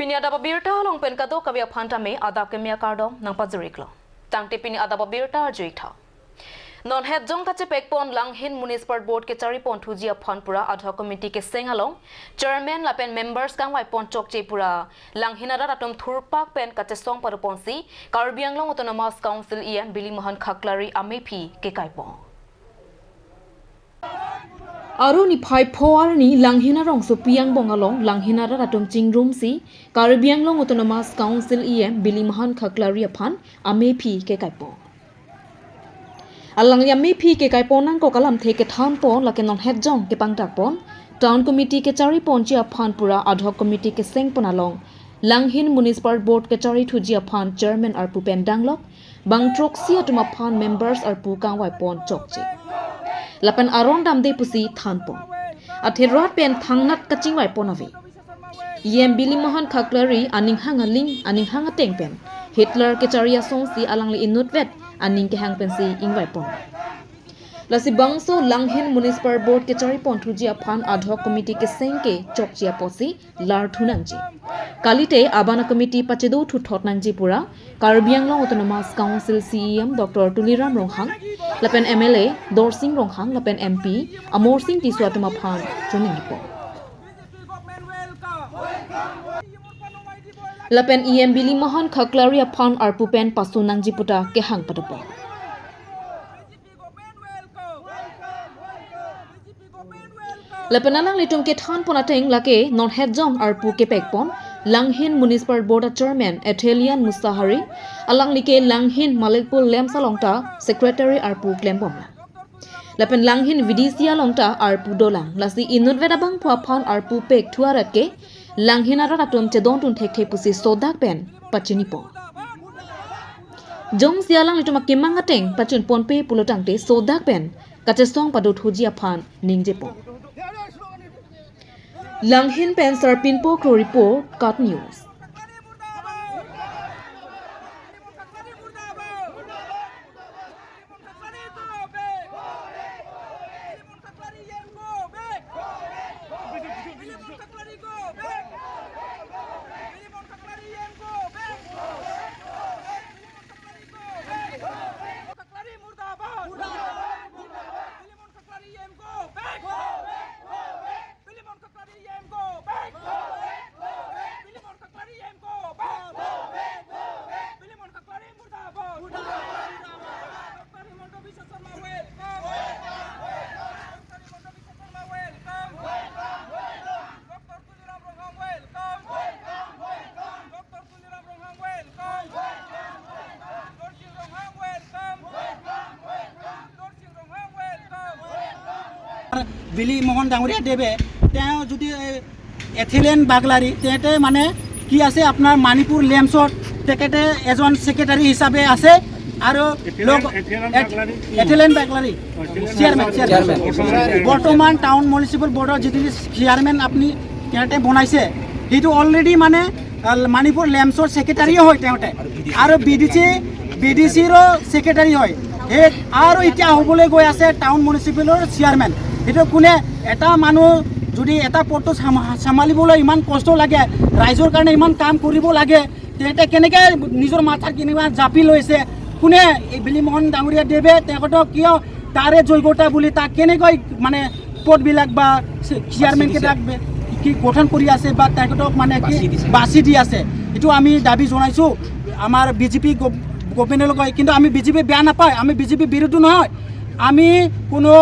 Pini ada babirta long pen kado kabia phanta me adap ke mia kardo nang pajuriklo. Tangte pini ada babirta juitha. Non het jong kache pekpon langhin municipal board ke chari pon thujia phanpura adha committee ke sengalong chairman lapen members kang wai pon chok chepura langhinara ratom thurpak pen kache song paruponsi Karbianglong Autonomous Council em Billy Mohan Khaklari amepi ke kaipo Aruni phai phor ni langhina rong so piang bongalong langhina ra ratom chingrum si Karbianglong Autonomous Council em Billy Mohan Khaklari aphan amepi ke kaipo Alang yami phi ke kai ponang ko kalam the ke tham pon la ke non het jong ke pangtak pon town committee ke chari pon chi aphan pura ad hoc committee ke seng ponalong langhin municipal board ke chari thuji aphan chairman ar pupen danglok bang troxi atuma phan members ar pu kang wai pon chokchi lapan aron dam de pusi than pon athirat pen thangnat kaching wai pon avi yem Billy Mohan Khaklari aning hanga ling aning hanga teng pen Hitler ke chari asong si alang li inut vet aning ke hang pensi ingwai pon lasi bangso langhin municipal board ke chari pon thuji aphan ad hoc committee ke sengke chokchia posi lar thunangji kalite abana committee pachedo thu thotnangji pura Karbianglong Autonomous Council CEM Dr. Tuliram Ronghang lapen MLA Dorsing Ronghang lapen MP Amor Singh Tiswatuma phan chuningipo lapen em Billy Mohan Khaklari aphan arpu pen pasunang jiputa ke hang padapo lapen anang litung ke than ponateng lake non het jong arpu ke pekpon langhin municipal board chairman Ethelian Mustahari alang like langhin Malikpur Lemsalongta secretary arpu klembom lapen langhin Vidisia longta arpu dolang lasi inut vedabang phan arpu pek thuarat ke langhinara ratum chedon tun thek thek pusi sodak pen pachini po jong sialang lituma kimanga teng pachun ponpe pulotangte sodak pen kachesong padut hujia phan ningje po langhin pen sarpin po kro report cut news Billy Mohan Danguria debe তেওঁ যদি এথিলেন বাগলারি তেতে মানে কি আছে আপনার মণিপুর লেমসট তেকেতে এজন secretary হিসাবে আছে আৰু এথিলেন বাগলাৰি চেয়াৰম্যান বৰ্তমান টাউন মিউনিসিপাল বোৰ্ডৰ যিটো চেয়াৰম্যান আপনি তেতে বনাইছে হেতু অলৰেডি মানে মণিপুৰ লেমসট সেক্ৰেটাৰি হয় তেতে আৰু বিডিসিৰ সেক্ৰেটাৰি হয় হে আৰু এতিয়া হ'বলৈ গৈ আছে টাউন মিউনিসিপালৰ চেয়ারম্যান এটা কোনে এটা মানুহ যদি এটা পদটো সামালিবলৈ ইমান কষ্ট লাগে ৰাইজৰ কাৰণে ইমান কাম কৰিব লাগে তেতে কেনেকৈ নিজৰ মাথাৰ কিনিবা জাপি লৈছে কোনে এই বিলি মোহন ডাঙৰীয়া দেৱে তেখেতক কিয় তাৰে যোগ্যতা বুলি তাক কেনেকৈ মানে পদবিলাক বা চেয়াৰমেন কেইটাক কি গঠন কৰি আছে বা তেখেতক মানে কি বাছি দি আছে এইটো আমি দাবী জনাইছোঁ আমাৰ বিজেপি গভৰ্ণমেণ্টক কিন্তু আমি বিজেপি বেয়া নাপায় আমি বিজেপি বিৰোধী নহয় আমি কোনো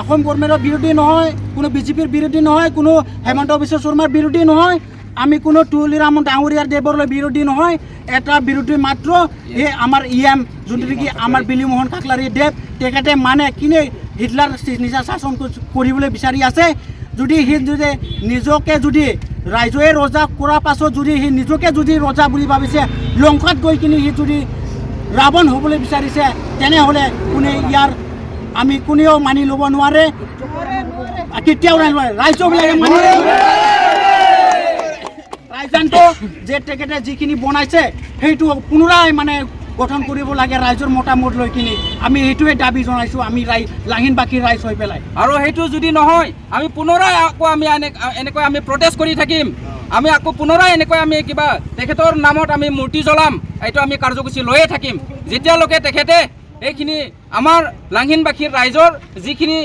অসম গভৰ্ণমেণ্টৰ বিৰোধী নহয় কোনো বিজেপিৰ বিৰোধী নহয় কোনো হেমন্ত বিশ্ব শৰ্মাৰ বিৰোধী নহয় আমি কোনো তুলিৰাম ডাঙৰীয়াৰ দেৱৰ বিৰোধী নহয় এটা বিৰোধী মাত্ৰ এই আমাৰ ইএম যোনটো কি আমাৰ বিলি মোহন কাকলাৰী দেৱ তেখেতে মানে কিনে হিটলাৰ নিজা শাসন কৰিবলৈ বিচাৰি আছে যদি সি যদি নিজকে যদি ৰাইজে ৰজা কৰাৰ পাছত যদি সি নিজকে যদি ৰজা বুলি ভাবিছে লংকাত গৈ কিনে সি যদি ৰাৱণ হ'বলৈ বিচাৰিছে তেনেহ'লে কোনে ইয়াৰ আমি কোনেও মানি ল'ব নোৱাৰে কেতিয়াও নোৱাৰে ৰাইজবিলাকে মানি ৰাইজানটো যে তেখেতে যিখিনি বনাইছে সেইটো পুনৰাই মানে গঠন কৰিব লাগে ৰাইজৰ মতামত লৈ কিনে আমি এইটোৱে দাবী জনাইছোঁ আমি লাহিনবাসী ৰাইজ হৈ পেলাই আৰু সেইটো যদি নহয় আমি পুনৰাই আকৌ আমি এনেকৈ আমি প্ৰটেষ্ট কৰি থাকিম আমি আকৌ পুনৰাই এনেকৈ আমি কিবা তেখেতৰ নামত আমি মূৰ্তি জ্বলাম এইটো আমি কাৰ্যসূচী লৈয়ে থাকিম যেতিয়ালৈকে তেখেতে এইখিনি আমাৰ লাংহিনবাসীৰ ৰাইজৰ যিখিনি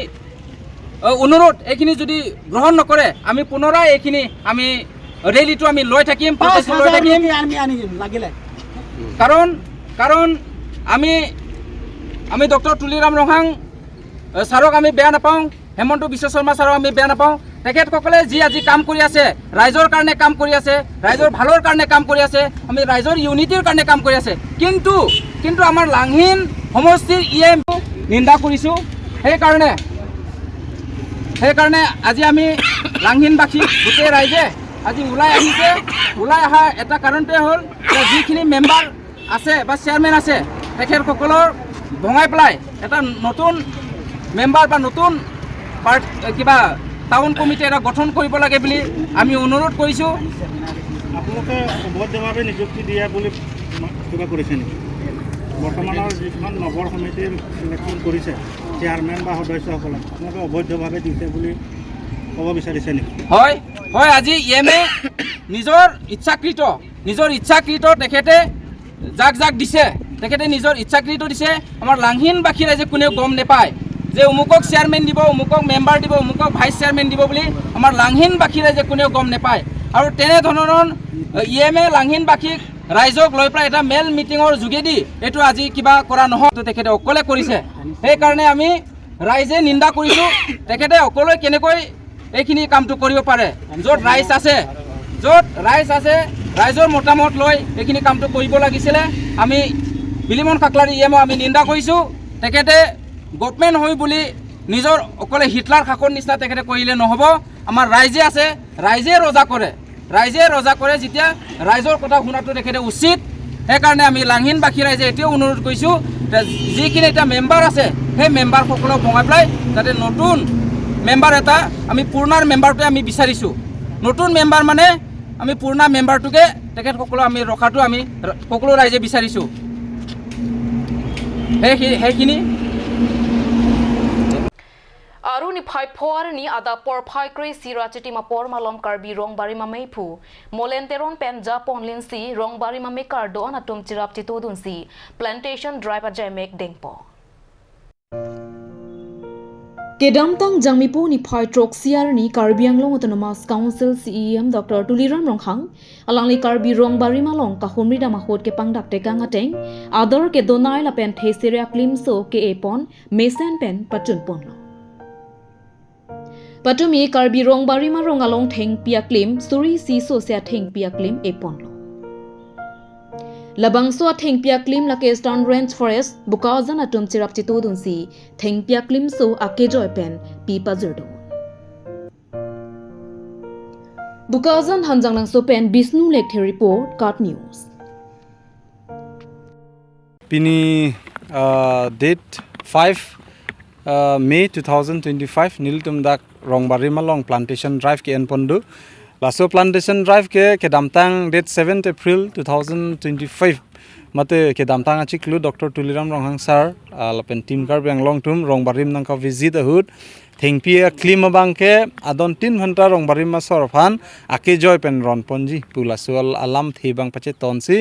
অনুৰোধ এইখিনি যদি গ্ৰহণ নকৰে আমি পুনৰাই এইখিনি আমি ৰেলীটো আমি লৈ থাকিম লৈ থাকিম কাৰণ আমি ডক্টৰ তুলিৰাম ৰহাং ছাৰক আমি বেয়া নাপাওঁ হেমন্ত বিশ্ব শৰ্মা ছাৰক আমি বেয়া নাপাওঁ তেখেতসকলে যি আজি কাম কৰি আছে ৰাইজৰ কাৰণে কাম কৰি আছে ৰাইজৰ ভালৰ কাৰণে কাম কৰি আছে আমি ৰাইজৰ ইউনিটিৰ কাৰণে কাম কৰি আছে কিন্তু আমাৰ লাংহিন সমষ্টিৰ EM নিন্দা কৰিছোঁ সেইকাৰণে আজি আমি লাংহিনবাসী গোটেই ৰাইজে আজি ওলাই অহা এটা কাৰণটোৱে হ'ল যে যিখিনি মেম্বাৰ আছে বা চেয়াৰমেন আছে তেখেতসকলৰ ভঙাই পেলাই এটা নতুন মেম্বাৰ বা নতুন কিবা টাউন কমিটি এটা গঠন কৰিব লাগে বুলি আমি অনুৰোধ কৰিছোঁ আপোনালোকে অবৈধভাৱে নিযুক্তি দিয়া বুলি কিবা কৰিছে নেকি বৰ্তমানৰ যিখন নগৰ সমিতিৰ ইলেকশ্যন কৰিছে চেয়াৰমেন বা সদস্যসকলে আপোনালোকে অবৈধভাৱে দিছে বুলি ক'ব বিচাৰিছে নেকি হয় আজি EM নিজৰ ইচ্ছাকৃত তেখেতে যাক দিছে তেখেতে নিজৰ ইচ্ছাকৃত দিছে আমাৰ লাংহিনবাসী ৰাইজে কোনেও গম নাপায় যে অমুকক চেয়াৰমেন দিব অমুকক মেম্বাৰ দিব অমুকক ভাইচ চেয়াৰমেন দিব বুলি আমাৰ লাংহিনবাসী ৰাইজে কোনেও গম নাপায় আৰু তেনেধৰণৰ EM লাংহিনবাসীক ৰাইজক লৈ পেলাই এটা মেল মিটিঙৰ যোগেদি এইটো আজি কিবা কৰা নহয় তেখেতে অকলে কৰিছে সেইকাৰণে আমি ৰাইজে নিন্দা কৰিছোঁ তেখেতে অকলে কেনেকৈ এইখিনি কামটো কৰিব পাৰে য'ত ৰাইজ আছে ৰাইজৰ মতামত লৈ এইখিনি কামটো কৰিব লাগিছিলে আমি বিলিমন কাকলাৰী EM আমি নিন্দা কৰিছোঁ তেখেতে গভৰ্ণমেণ্ট হৈ বুলি নিজৰ অকলে হিটলাৰ শাসন নিচিনা তেখেতে কৰিলে নহ'ব আমাৰ ৰাইজে আছে ৰাইজে ৰজা কৰে যেতিয়া ৰাইজৰ কথা শুনাটো তেখেতে উচিত সেইকাৰণে আমি লাংহিনবাসী ৰাইজে এতিয়াও অনুৰোধ কৰিছোঁ যে যিখিনি এতিয়া মেম্বাৰ আছে সেই মেম্বাৰসকলক ভঙাই পেলাই যাতে নতুন মেম্বাৰ এটা আমি পুৰণাৰ মেম্বাৰটোৱে আমি বিচাৰিছোঁ নতুন মেম্বাৰ মানে আমি পুৰণা মেম্বাৰটোকে তেখেতসকলক আমি ৰখাটো আমি সকলো ৰাইজে বিচাৰিছোঁ সেইখিনি Aruni phai phor ni ada por phai kri sirachiti ma por malom karbi rong bari ma mei phu molenteron pen ja ponlin si rong bari ma me kardo na tum chirap ti tudun si plantation drive a jamek dengpo Kedam tang jangmipo ni phai trok siar ni karbi anglong autonomous council CEM Dr. Tuliram Ronghang alangli karbi rong bari malong ka humri da mahot ke pangdak te kang ateng ador ke donai la pen thesere klim so ke epon mesen pen pachun pon lo Patumi karbi rong bari ma rong along theng pia klim suri si so sia theng pia klim epon lo Labang so theng pia klim la ke Eastern Range Forest bukazan atum chirap chi tudun si theng pia klim so ake joy pen pi pazurdo Bukazan hanjang lang so pen Bisnu Lake report Card News Pini date 5 May 2025 Niltum dak Rongbari Malong Plantation Drive ke Enpondu Laso Plantation Drive ke damtang date 7th April 2025 mate ke damtang achiklu Dr. Tuliram Ronghang sir lapen team kar bang long tum Rongbarim nang ka visit ahut thengpia klima bangke adon 3 ghanta Rongbarim ma sorphan ake joy pen ron ponji pulasol alam thebang pache tonsi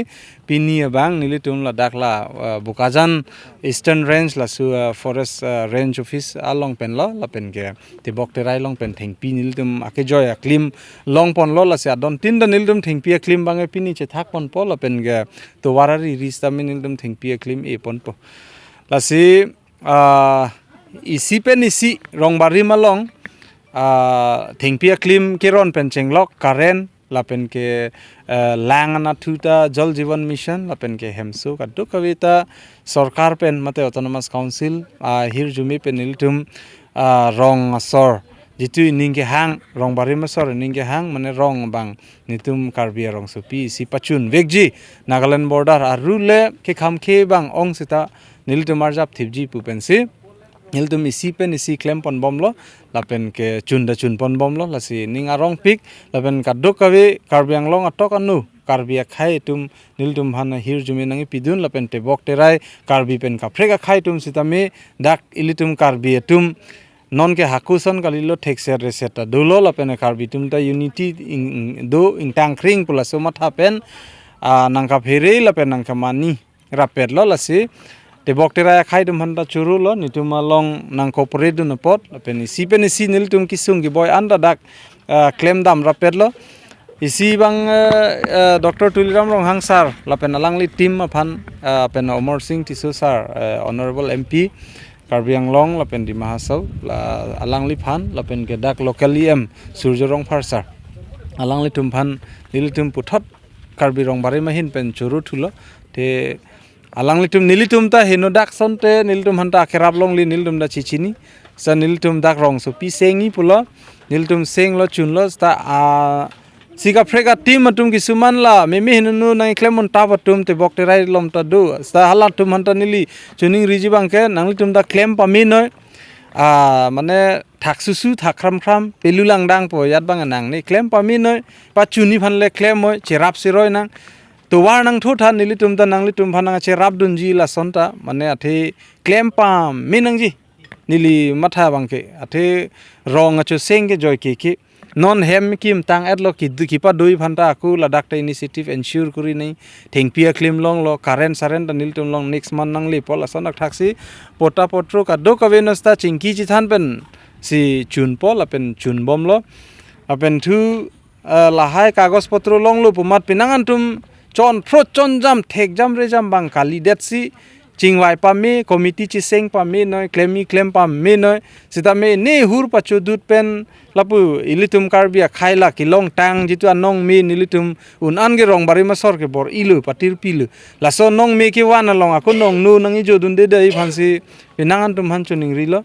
pini bang nilitum la dakla bukazan Eastern Range lasu forest range office along pen lo la pen ke tibok terai long pen thengpi nilitum ake joy klim long pon lo la se adon 3 da nilitum thengpia klim bange pini che thak pon po la pen ke to warari rista nilitum thengpia klim e pon po la si isi pen isi Rongbari Malong thengpia klim keron pen chenglok karen lapen ke langana thuta jal jivan mission lapen ke hemsu kaddu kavita sarkar pen mate autonomous council hir jumi pen niltum rong asor jitu ningke hang Rongbari masor ningke hang mane rong bang nitum karbia rong supi si pachun vekji Nagaland border arule ke khamke bang ong sita niltum arjap thibji pupensi Niltum isi pen isi klem pon bomlo lapen ke chunda chun pon bomlo lasi ning arong pik lapen kaddo kawe karbiang long atok anu karbia khai tum niltum han hir jumi nangi pidun lapen te bok terai karbi pen ka frega khai tum sitame dak ilitum karbi tum non ke hakuson kalilo thekser reseta dulo la pen kar bitum ta unity do ing tangkring pula so matha pen nangka phere la pen nangka mani rapet lo la si te boktera khai dum handa churu lo nituma long nang corporate du pot la pen si nil tum kisung ki boy anda dak claim dam rapet lo isi bang Dr. Tuliram Rong Hangsar la pen alangli team phan pen Omar Singh Tisu sir honorable MP Karbiang Long la pen di Mahasau la alangli phan la pen ke dak locally Surjorong Pharsar alangli tum phan nilitum puthot Karbirong bari mahin pen churu thulo te alangli tum nilitum ta heno dak sonte nilitum hanta kerap long li nilitum da chichini sa nilitum dak rong so pi sengi pulo nilitum seng lo chun lo sta Sika frega team atum kisuman la memi hinunu nang klemon ta patum te bokterai lom ta du sta halat tum hanta nili chuning riji bangke nangli tum da claim pami noi mane thaksusu thakram khram pelulang dang po yat bang nang ni claim pami noi pa chuni phan le claim moi cherap siroi nang to war nang tho than nili tum da nangli tum phan nang cherap dunji la sonta mane athe claim pam minang ji nili matha bangke athe rong achu senge joy ke non hem kim tang adlo ki pa dui phanta aku la dakta initiative ensure kuri nei thengpia claim long lo current saren da nil tum long next month nang li pol asonak thaksi pota potro ka do ka venasta chingki chi than pen si chun pol apen chun bom lo apen thu la hai kagos potro long lo pumat pinangan tum chon pro chon jam thek jam re jam bang kali det si chingwai pami committee chi seng pami noi claim pami noi sita me ne hur pachu dut pen lapu ilitum karbia khaila ki long tang jitu anong me nilitum un ange rong bari ma sor ke bor ilu patir pilu la so nong me ki wana long aku nong nu nangi jodun de dai phansi pinangan tum han chuning rilo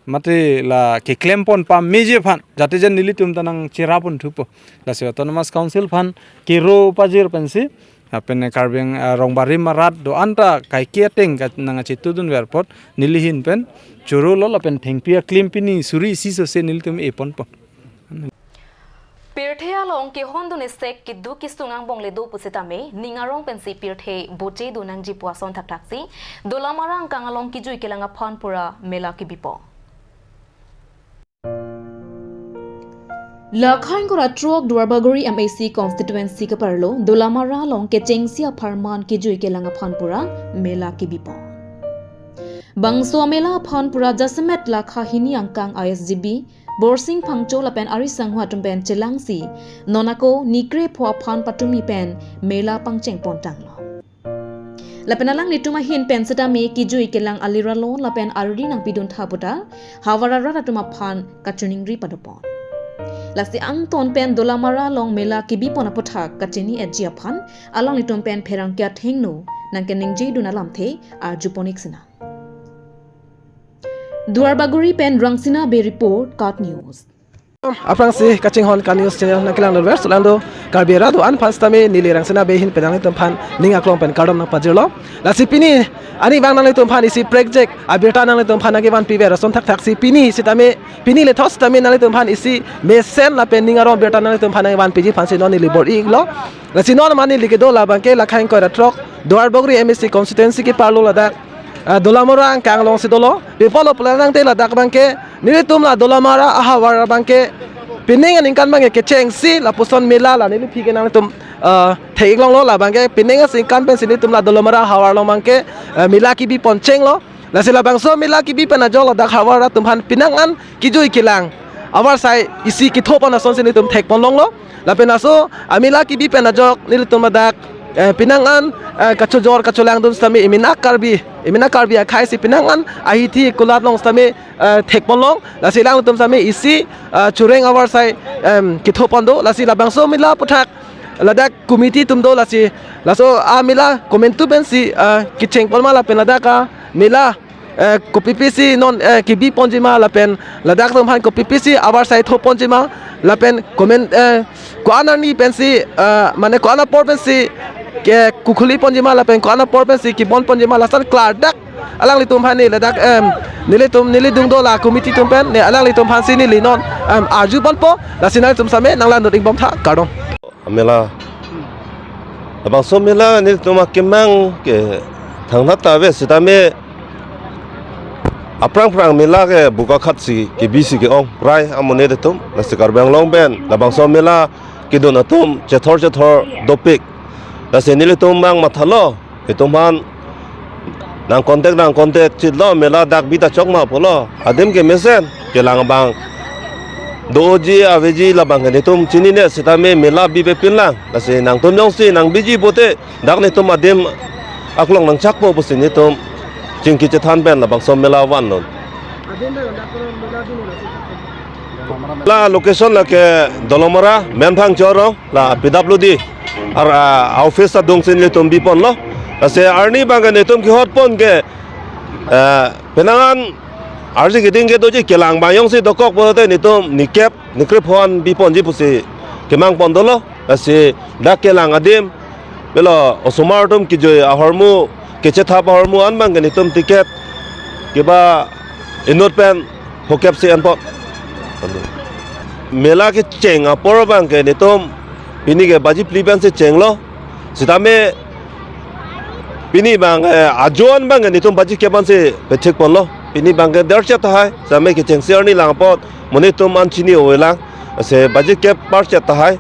mate la ke claim pon pam meje phan jate jan nilitum tanang cherapun thupo la se autonomous council phan ke ro pajir pensi apene Karbiang rongbari marat do anta kai kia teng ka nanga chitudun airport nilihin pen churu lo pen thengpia klimpini suri siso se niltum epon po Pirthea long ki hondu ne sek ki du ki sungang bong le do pusitame ningarong pensi pirthe boche do nang jipwa son thak taksi dolamarang kangalong ki jui kelanga phanpura mela ki bipo Lakhain ko ratrok Dwarbagori MAC constituency ka parlo Dolamara long ke chengsia pharman ki jui ke langa phanpura mela ki bipo Bangso mela phanpura jasmet lakha hini angkang ISGB Borsing phangcho lapen ari sanghwa tumpen chelangsi nonako nikre phwa phan patumi pen mela pangcheng pontang lo Lapenalang lituma hin pen seta me ki jui ke lang alira lo lapen arudi nang pidun thaputa hawara rata tuma phan kachuning ri padopon Lasi ang ton pen dolamara long mela kibi pona pothak kachini etjia phan along litom pen pherang kya thengno nangke ningji duna lamthe ar juponik sina Dwarbaguri pen rangsina be report cut news Aprang si kaching hon kan news channel na kilang nerver solando karbera do an pastame nili rangsina be hin penang tumpan ninga klong pen kardom na pajirlo la sipini ani bang nang tumpan isi project abirta nang tumpan age wan piver son thak thak si pini sitame pini le thos tame nang tumpan isi mesen la pen ninga rom berta nang tumpan age wan piji phansi non nili bor iglo la sinon mani like do la bangke la khain ko ra trok Dwarbagori MAC constituency ki parlo la dak dolamara ang kanglong si dolo pipolo planang te la dak bangke nilitum la dolamara ahawara bangke pining an ingkan bangke kecheng si la puson mela la nili phige nang tum thei long lo la bangke pining as ingkan pen sini tum la dolamara hawar lo bangke mila ki bi poncheng lo la sila bangso mila ki bi pen ajol la dak hawara tum han pinang an kijui kilang awar sai isi ki thopa na son sini tum thek pon long lo la penaso amila ki bi pen ajok nilitum dak pinangan kachojor kacholang dun stami imina karbi akhai si pinangan ahithi kulat long stami thekpolong la silang tum stami isi chureng awar sai kithopondo la sila bangso mila puthak ladak committee tum do la si la so mila komentu ben si kicheng polma la pen ladaka mila kopipisi non kibi ponjima la pen ladak tum han kopipisi awar sai thoponjima la pen comment ko anani pensi mane ko ana por pensi ke kukhuli ponjima la pen ko ana por pensi ki bon ponjima la san klar dak alang li tum hani la dak nili dung do la committee tum pen ne alang li tum han sini li non arju bon po la sinai tum same nang la no ding bom tha kardom mela abang so mela nil tum kemang ke thang na ta ve sitame aprang mela ke buka khat si ke bisi ke ong rai amone de tum la sikar bang long ben la bang so mela ke don atum chethor dopik la senile tum bang mathalo ke tum han nang contact chit lo mela dak bita chok ma polo adem ke mesen ke lang bang doji aveji la bang ne tum chini ne sitame mela bi be pin lang la se nang tum yong si nang biji bote dak ne tum adem aklong nang chak po pusin ne tum jingki chethan ben la bang som mela wan non la location la ke dolomara menphang choro la pwd ar office adung sin le tum bi pon lo la se arni bang ne tum ki hot pon ke penangan arji giding ke doji kelang bayong si dokok bote ni tum ni kep ni krip hon bi pon ji pusi kemang pon dolo la se dak kelang adim belo osumar tum ki joy ahormu keche thap ahormu an bang ni tum ticket kiba inot pen hokep si anpot mela ke cheng apor bang ke ni tum pini ke baji pliban se cheng lo sitame pini bang ajon bang ni tum baji keban se pechek pon lo pini bang ke dar chat hai same ke cheng ser ni lang pot mone tum an chini oelang se baji kep par chat hai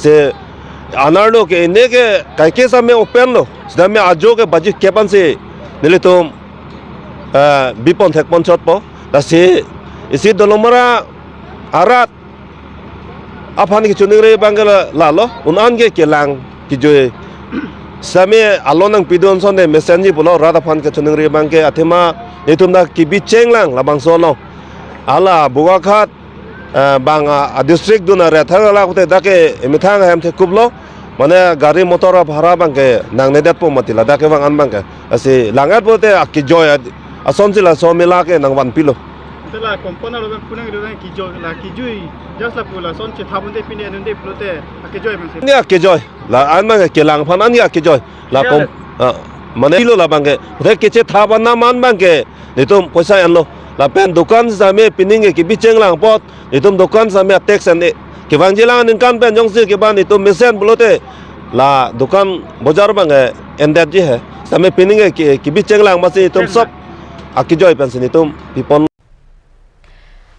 se anar lo ke ne ke kai ke same open lo sitame ajo ke baji keban se nile tum bipon thek pon chot po la se isi dolomara arat aphan ki chuning re bangala la lo unan ge kelang ki joy same alonang pidon son de messenger pulo rada phan ke chuning re bang ke athema netum da ki bi cheng lang la bang so lo ala buga khat bang a district duna re thang la khote da ke mithang hem the kublo mane gari motor bhara bang ke nang ne dat po matila da ke bang an bang ke ase langat bote ki joy ason sila so mela ke nang wan pilo tela kompona lo punang lo ki jo la ki jui just la pula son che thabun de pine de flote ke joy men ni ke joy la an ma ke lang phan an ya ke joy la kom mane lo la bang ke re ke che thaban na man bang ke ni tum poisa an lo la pen dukan same pining ke bi cheng lang pot ni tum dukan same tax an ke bang jilang ning kan pen jong se ke ban ni tum mesen blote la dukan bazar bang endat je hai same pining ke bi cheng lang ma se tum sob aki joy pen se ni tum pipon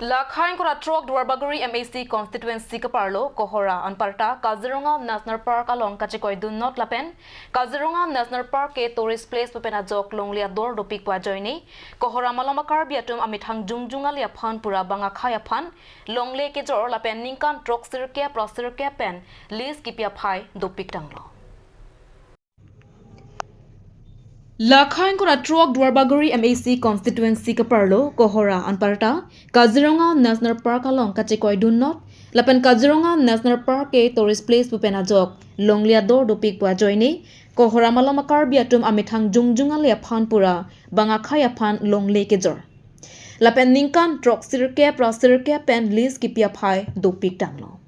Lakhain kora trok Dwarbaguri MAC constituency kaparlo kohora anparta Kaziranga National Park along kachikoi do not lapen Kaziranga National Park ke tourist place pepena jok longlia dor dopik kwa joini kohora malamakar biatum amithang jungjungal ya phan pura banga khaya phan longle ke jor lapen ningkan trok sirke prosirke pen lis kipia phai dopik tanglo Lakhain kora trok Dwarbaguri MAC constituency kaparlo kohora anparta Kaziranga National Park along kachikoi do not lapen Kaziranga National Park ke tourist place pupena jok longlia dor dopik pwa joini kohora malamakar biatum amithang jungjungal ya phan pura banga khaya phan longle ke jor lapen ningkan trok sirke prosirke pen lis kipia phai dopik tanglo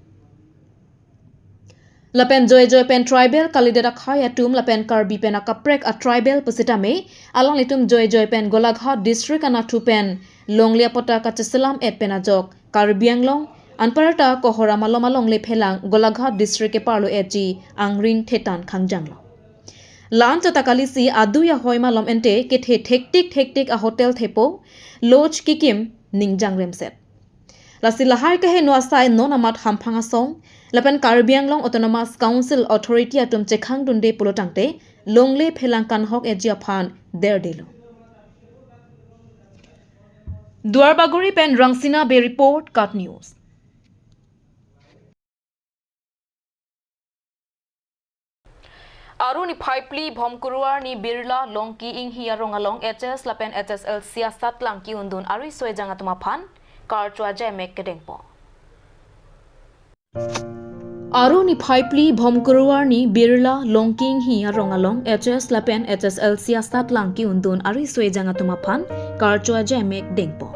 Lapen joy pen tribal kalidera khaya tum lapen karbi pen akaprek a tribal pusitame along litum joy pen golaghat district ana thu pen longlia pota kachesalam et pen ajok karbianglong anparata kohora malong le phelang golaghat district e parlo etji angrin thetan khangjanglo lan chatakali si aduya hoima lom ente ke the hectic a hotel thepo lodge kikim ningjang remset lasilahar ke he no sai non amat hamphanga song lapan Karbianglong Autonomous Council Authority atum chekhang dunde pulotangte longle phelang kan hok ejia phan der delo Dwarbaguri pen Rangsina Bay report cut news Aruni Pipeli Bhomkuruar ni Birla Longki ing hiya rongalong HS lapen HSL siasat langki undun ari soe janga tuma phan karchwa jemek kedengpo Aruni Pipeli Bhomkuruar ni Birla Longking hiya rongalong HS lapen HSL siasat langki undun ari soe janga tuma phan karchwa jemek dengpo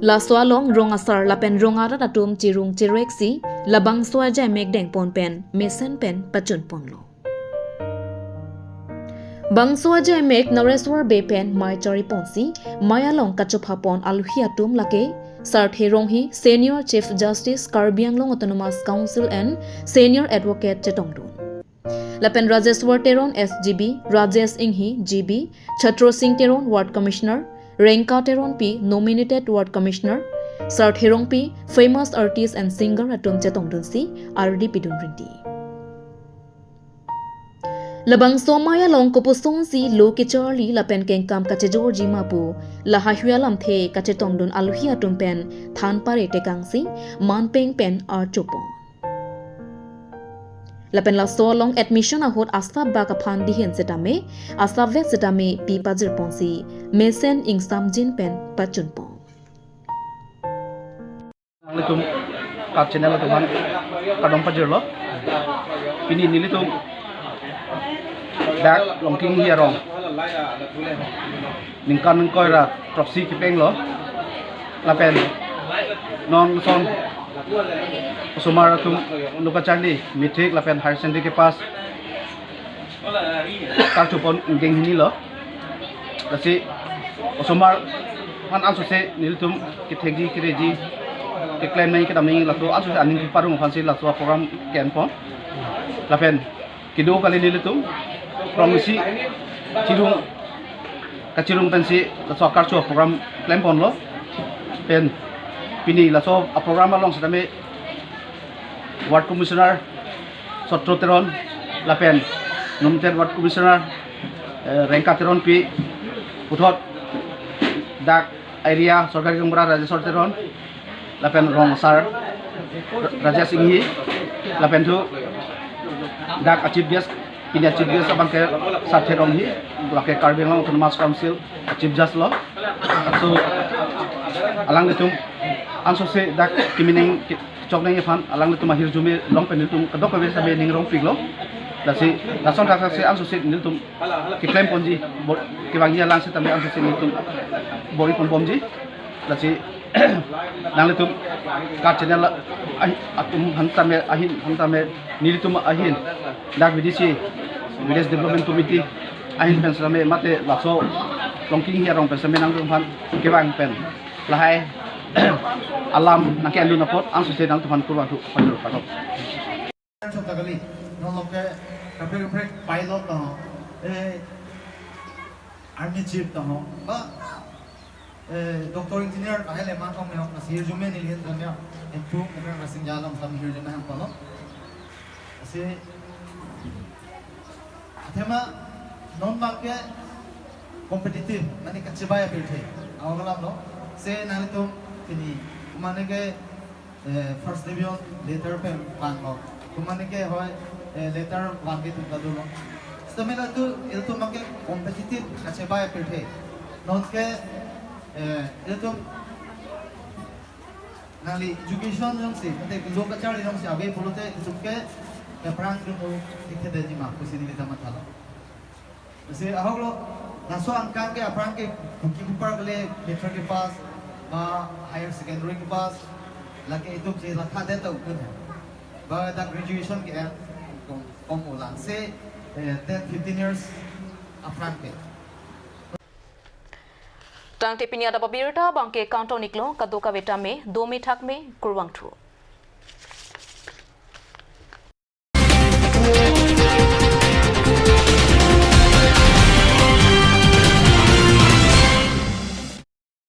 La swalong rongasar lapen rongara datum chirung chireksi labang soa jemek dengpon pen mesen pen pachun ponlo Bangsoa jemek Nareswar bepen mai chari ponsi mayalong kachupapon aluhiatum lake Sarthe Ronghi, Senior Chief Justice Karbianglong Autonomous Council and Senior Advocate Chetongdun. Lapen Rajeshwar Teron SGB, Rajesh Inghi GB, Chatro Singh Teron Ward Commissioner, Rengka Teronpi nominated Ward Commissioner Sir Therongpi famous artist and singer atom chetong dunsi RD Pidun Rinti Labang somaya long kopusong si lo ke charli la pen keng kam kache Georgi mapu la hahua lam the kache tong dun aluhia tumpen than pare tekang si man peng pen ar chopong la pen la so long admission ahot asfa ba ka phan di hen setame asa vet setame pi pajir ponsi mesen ingsam jin pen pachun pong Litum KAAC channel tuhan kadong pajir lo pini nilitum dak longking hiarong ningkan koi ra tropsi kipeng lo lapen non son sumar tum nuka chandi mitik lapen higher secondary ke pas kartupon geng hini lo lasi sumar han ansu se nilitum kitegi kireji klaim nai kita mengi lato asu aning parung fansi lato program kenpon lapen kido kali nilitum promisi kacirung pensi lato karcho program klaim pon lo pen pini lato program along sedame ward commissioner sotro teron lapen nomter ward commissioner rengka teron pi uthot dak area sorkari gumra rajasor teron lapen rong sar raja singhi lapen tu dak achieve bias pini achieve bias abang ke sathe rong hi lake karbeng autonomous council achieve just lo so alang ditum anso se dak kimineng chokneng fan alang ditum ahir jume long pen ditum kadok be sabe ning rong piglo lasi lason ka se anso se ditum ki claim ponji ki bangi alang se tambe anso se ditum bori pon bomji lasi nang litum KAAC channel atum hantame ahin hantame nilitum ahin dak bidisi village development committee ahin pensame mate laso longking hiarong pensame nang fan kebang pen lahai alam nak andu napot ansu se nang tuhan kurwa tu pandur patok Kali noloke kapre pilot to army chief to ba doctor engineer ahele ma kom ne nasir jume ni lien danya improve ne rasin jalam sam hir jume ham palo ase athema non marke competitive mane kachibaya pilthe awgalam lo se nani to tini mane ke first division later pe plan lo kumane ke hoy later one ke tu lo stamina tu il to make competitive kachibaya pilthe non ke itu nali education yang sih, nanti loh kacau yang sih, abe puluh teh itu ke perang dulu ikut dari mak, kusini kita masalah. Jadi ahok lo langsung angkat ke perang ke bukit upar kali metro ke pas, higher secondary ke pas, lagi itu sih lakah deh tu pun, bahwa dah graduation ke kom ulang, se 10-15 years perang ke. Tang te pinia da babirta bangke counter niklo kadoka vetame 2 me thak me kurwang thu